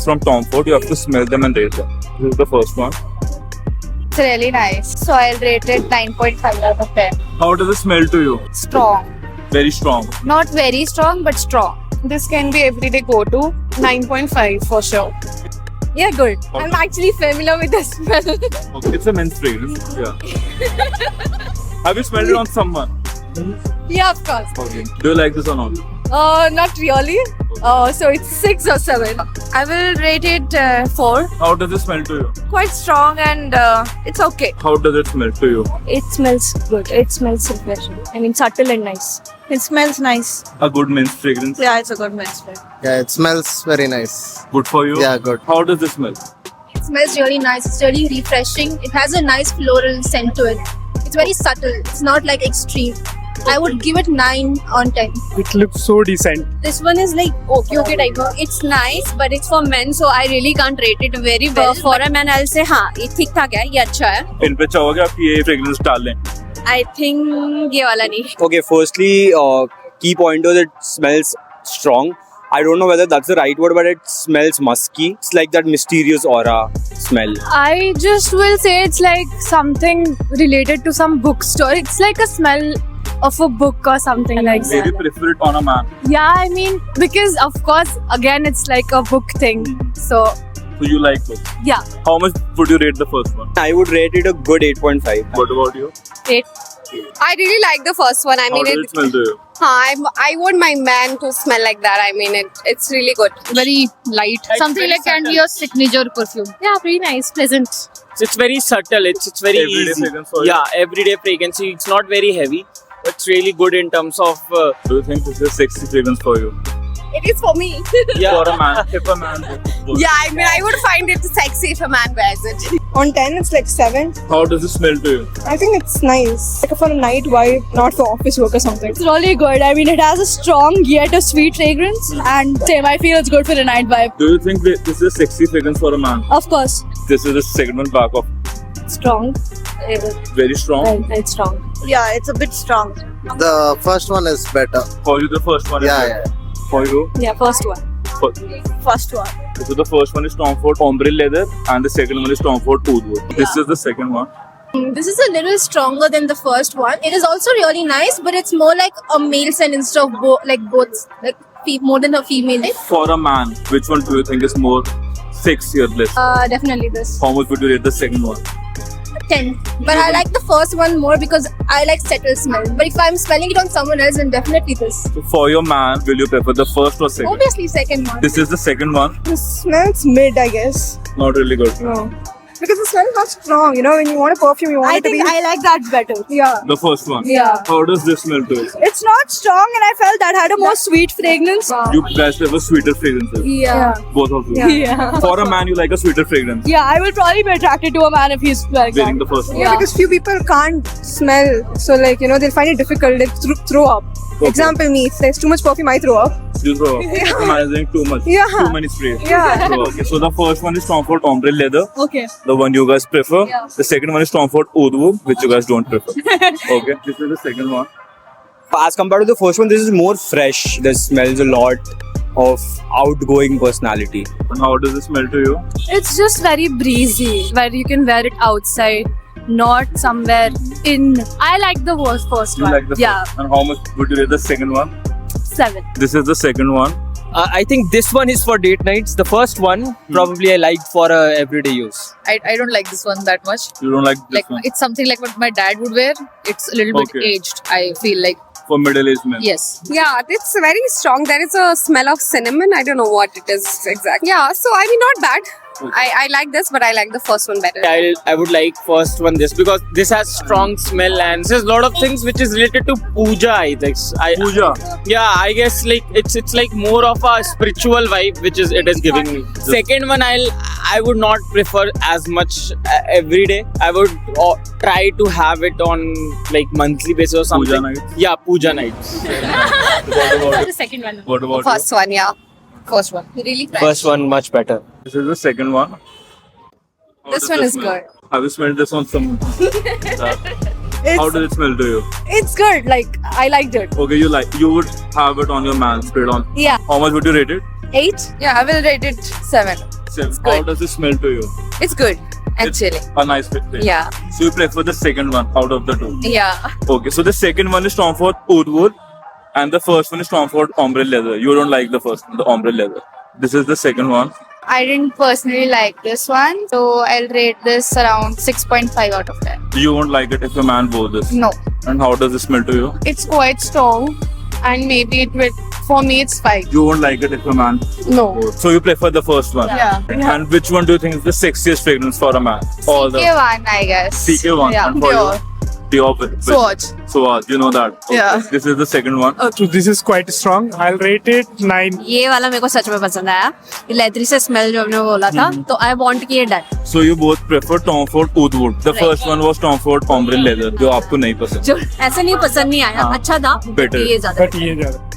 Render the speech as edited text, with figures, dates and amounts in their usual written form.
From Tom Ford, you have to smell them and rate them. This is the first one. It's really nice. So I'll rate it 9.5 out of 10. How does it smell to you? Strong. Very strong. Not very strong, but strong. This can be everyday go-to. 9.5 for sure. Yeah, good. Okay. I'm actually familiar with the smell. Okay, it's a men's fragrance. Yeah. Have you smelled it on someone? Yeah, of course. Okay. Do you like this or not? Not really. So it's 6 or 7. I will rate it 4. How does it smell to you? Quite strong and it's okay. How does it smell to you? It smells good. It smells refreshing. I mean, subtle and nice. It smells nice. A good men's fragrance. Yeah, it's a good men's fragrance. Yeah, it smells very nice. Good for you? Yeah, good. How does it smell? It smells really nice. It's really refreshing. It has a nice floral scent to it. It's very subtle. It's not like extreme. I would give it 9 on 10. It looks so decent. This one is like okay type of. It's nice, but it's for men, so I really can't rate it very well. For a man, I'll say, हाँ, ये ठीक ठाक है, ये अच्छा है. इन पे चाहोगे आप ये फ्रेग्रेंस डाल लें? I think ये वाला नहीं. Okay, firstly, key point is it smells strong. I don't know whether that's the right word, but it smells musky. It's like that mysterious aura smell. I just will say it's like something related to some bookstore. It's like a smell of a book or something like that. Maybe prefer it on a man. Yeah, I mean, because of course, again, it's like a book thing. So, So you like it? yeah. How much would you rate the first one? I would rate it a good 8.5. What about you? I really like the first one. I How mean, does it smell to you? I want my man to smell like that. I mean, it's really good. Very light. Something like can be your signature perfume. Yeah, pretty nice, pleasant. It's very subtle. It's very Everyday easy. fragrance for you? Yeah, everyday fragrance. It's not very heavy. It's really good in terms of Do you think this is a sexy fragrance for you? It is for me. yeah. For a man, if a man would. Yeah, I mean, I would find it sexy if a man wears it. On 10, it's like 7. How does it smell to you? I think it's nice. Like for a night vibe, not for office work or something. It's really good. I mean, it has a strong yet a sweet fragrance, and same. I feel it's good for the night vibe. Do you think this is a sexy fragrance for a man? Of course, This is the second one back of strong. very strong. It's strong. Yeah, it's a bit strong. The first one is better. For you, the first one is Yeah, better. For you, Yeah, first one. First one. so the first one is Tom Ford Ombre Leather and the second one is Tom Ford Oud Wood. This is the second one. This is a little stronger than the first one. It is also really nice, but it's more like a male scent instead of both, more than a female. For a man, which one do you think is more sexier list? Definitely this. How much would you rate the second one? 10. But I like the first one more because I like subtle smell. But if I'm smelling it on someone else, then definitely this. So for your man, will you prefer the first or second? Obviously, second one. This is the second one. It smells mid, I guess. Not really good. No. Because the smell is not strong. You know, when you want a perfume, you want it to be. I like that better. Yeah. The first one. Yeah. How does this smell to you? It's not strong, and I felt that had a more sweet fragrance. You guys prefer sweeter fragrances. Yeah. Both of you. Yeah. For a man, you like a sweeter fragrance. Yeah, I will probably be attracted to a man if he's like Wearing that. the first one. Yeah, because few people can't smell. So, like, you know, they'll find it difficult. They'll throw up. Okay. Example, me. If there's too much perfume, I throw up. You throw up. The man is doing too much. Yeah. Too many sprays. Yeah. Okay, so the first one is Tom Ford Ombre Leather. Okay. The one you guys prefer. Yeah. The second one is Tom Ford Oud Wood, which you guys don't prefer. Okay, this is the second one. As compared to the first one, this is more fresh. This smells a lot of outgoing personality. And how does it smell to you? It's just very breezy, where you can wear it outside, not somewhere in. I like the first You one. like the Yeah, first. And how much would you rate the second one? 7. This is the second one. I think this one is for date nights. The first one probably I liked for everyday use. I don't like this one that much. You don't like this Like one? it's something like what my dad would wear. It's a little bit Okay. aged. I feel like For middle-aged men. yes. Yeah, it's very strong. There is a smell of cinnamon. I don't know what it is exactly. Yeah, so I mean, not bad. I like this, but I like the first one better. I would like first one this because this has strong smell and there's a lot of things which is related to puja. I think. Puja. Yeah, I guess like it's like more of a spiritual vibe which is it is giving me. Second one I would not prefer as much every day. I would try to have it on like monthly basis or something. Puja nights. Yeah, puja nights. What about The second one. What about First one, yeah. First one. Really fresh. First one much better. you? This is the second one. How This does one it is smell? good. Have you smelled this on someone? How does it smell to you? It's good. Like I liked it. Okay, you would have it on your man, sprayed on. Yeah. How much would you rate it? 8. Yeah, I will rate it 7. How good. does it smell to you? It's good, actually. It's a nice fit. Yeah. So you prefer the second one out of the two? Yeah. Okay, so the second one is Tom Ford Oud Wood, and the first one is Tom Ford Ombre Leather. You don't like the first one, the Ombre Leather. This is the second one. I didn't personally like this one, so I'll rate this around 6.5 out of 10. You won't like it if a man wore this. No. And how does it smell to you? It's quite strong, and maybe it will. For me, it's 5. You won't like it if a man. No. So you prefer the first one. Yeah. And which one do you think is the sexiest fragrance for a man? All CK one, I guess. the CK one. Yeah. And for you? Dior. Swatch. Swatch. You know that. Okay. Yeah. This is the second one. So this is quite strong. I'll rate it 9. ये वाला मेरे को सच में पसंद आया ये leathery से smell जो हमने बोला था तो आई वांट कि ये done So you both prefer Tom Ford Oud Wood. The first one was Tom Ford Ombre Leather, जो आपको नहीं पसंद. जो ऐसे नहीं पसंद नहीं आया हाँ. अच्छा था Better. ये ज्यादा But ये ज़्यादा